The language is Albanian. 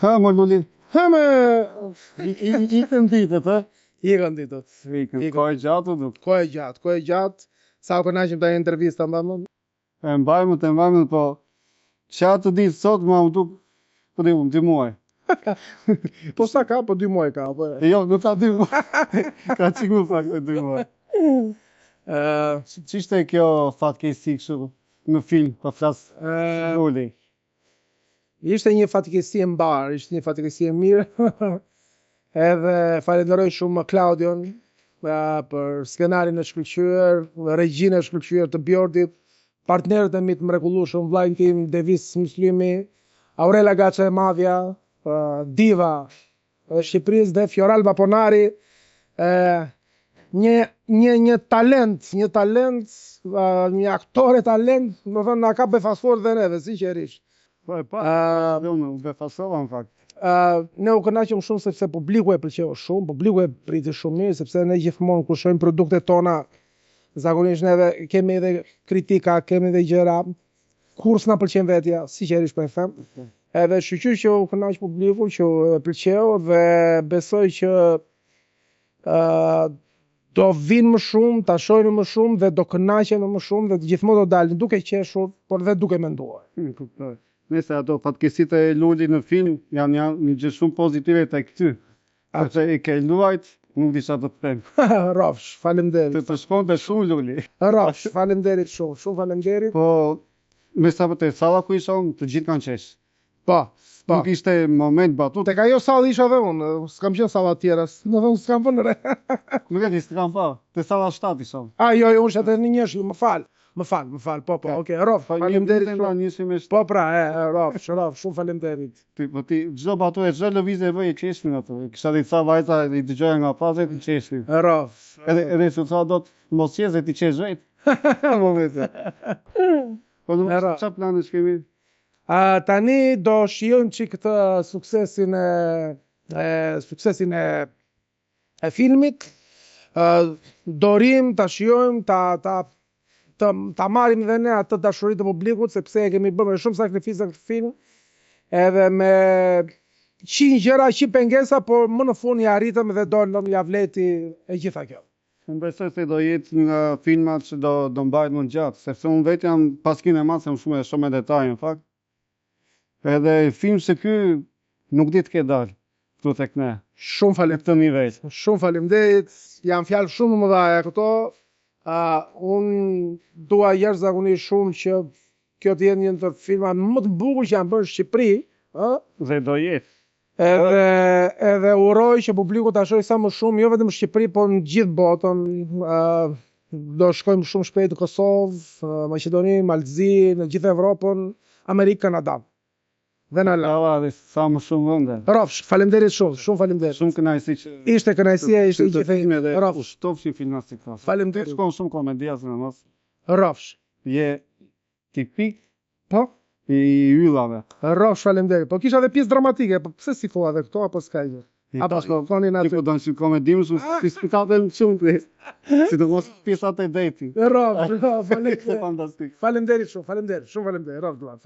Ha, më lulli. Ha me... Ikën ditët, e? Ikën ditët. Ikën. Ko e gjatë, duk. Ko e gjatë. Sa u kënaqem të intervista më. E mbajmë, po... Qatë ditë sot, ma më duk... Po di, 2 muaj. Po sa ka, po 2 muaj ka. Po... Jo, nuk ka 2 muaj. Ka qik më pak 2 muaj. Qishte kjo fatkeqësi kështu në film, po flas Luli? Ishte një fatkeqësi e mbar, ishte një fatkeqësi e mirë. Edhe falenderoj shumë Claudion për skenarin e shkëlqyer, regjinë e shkëlqyer të Bjordit, partnerët e mi të mrekullueshëm, vllajin tim Devis Muslymi, Aurela Gaça e Madhja, Diva e Shqipërisë dhe Fioralba Ponari, një talent, një aktore talent, më thënë na ka befasuar dhe neve, sinqerisht. Po e pa, unë u befasova në fakt. Ne u kënaqëm shumë sepse publiku e pëlqeu shumë, publiku e priti shumë mirë, sepse ne gjithmonë kur shohim produktet tona, zakonisht neve kemi edhe kritika, kemi edhe gjëra, kur s'na pëlqen vetja, sinqerisht po e them. Edhe shqyqyr që u kënaq publiku, që e pëlqeu dhe besoj që do vinë më shumë, ta shohin më shumë dhe do kënaqen më shumë dhe gjithmonë do dalin duke qeshur, por dhe duke menduar. Kuptoj. Nëse ato fatkeqësitë e Lulit në film janë një gjë shumë pozitive tek ty. Sepse i ke luajt, nuk disha të them. Rafsh, faleminderit. Të shkonte shumë Luli. Rafsh, faleminderit shumë, shumë faleminderit. Po, me sa të salla ku isha unë, të gjithë kanë qesh. Po. Nuk ishte moment batut. Tek ajo sallë isha dhe unë, s'kam qenë salla tjera, në dhe s'kam vënë re. Nuk e di, s'kam pa, te salla 7 isha. Jo, unë shetë në njështëll, më fal, po, okej, Rof, faleminderit shumë. Po pra, Rof, shumë faleminderit. Po ti, çdo batu e çdo lëvizje e bëj e qeshnin ato. Kisha di ca vajza i dëgjoja nga pazet i qeshnin. Rof. Edhe se tha do të mos qesë ti qesh vetë. Po vetë. Po nuk çfarë planesh kemi? Tani do shijojmë çik këtë suksesin e filmit. Dorim ta shijojmë, ta marrim dhe ne atë dashuri të publikut, sepse e kemi bërë me shumë sakrifisa këtë film, edhe me 100 gjëra, 100 pengesa, por më në fund i arritëm dhe dolëm javleti e gjitha kjo. Unë besoj se do jetë nga filmat që do mbajt më gjatë, sepse unë vetë jam pas kinemas, jam shumë me detaj, në fakt. Edhe film se ky nuk di të ke dalë, këtu tek ne. Shumë faleminderit. Shumë faleminderit, janë fjalë shumë më dhaja këto. Unë dua jashtëzakonisht shumë që kjo të jetë një ndër filmat më të bukur që janë bërë në Shqipëri, dhe do jetë. Edhe uroj që publiku ta shohë sa më shumë, jo vetëm në Shqipëri, por në gjithë botën. Do shkojmë shumë shpejt në Kosovë, Maqedoni, Malzi, në gjithë Evropën, Amerikë, Kanada. Dhe në Allah, sa më shumë vënde. Rafsh, faleminderit shumë, shumë faleminderit. Shumë kënaqësi që... Ishte kënaqësia, ishte gjithë. Rafsh, ushtofshin filma si këta. Faleminderit. Shkon shumë komedia së në mos. Rafsh. Je tipik po? I yllave. Rafsh, faleminderit. Po kisha edhe pjesë dramatike, po pse si thua dhe këto apo s'ka gjë? Apo thonin aty. Tipo do të shikoj komedinë, si spektakël shumë. Si të mos pjesat e deti. Rafsh, faleminderit. Fantastik. Faleminderit shumë, shumë faleminderit. Rafsh.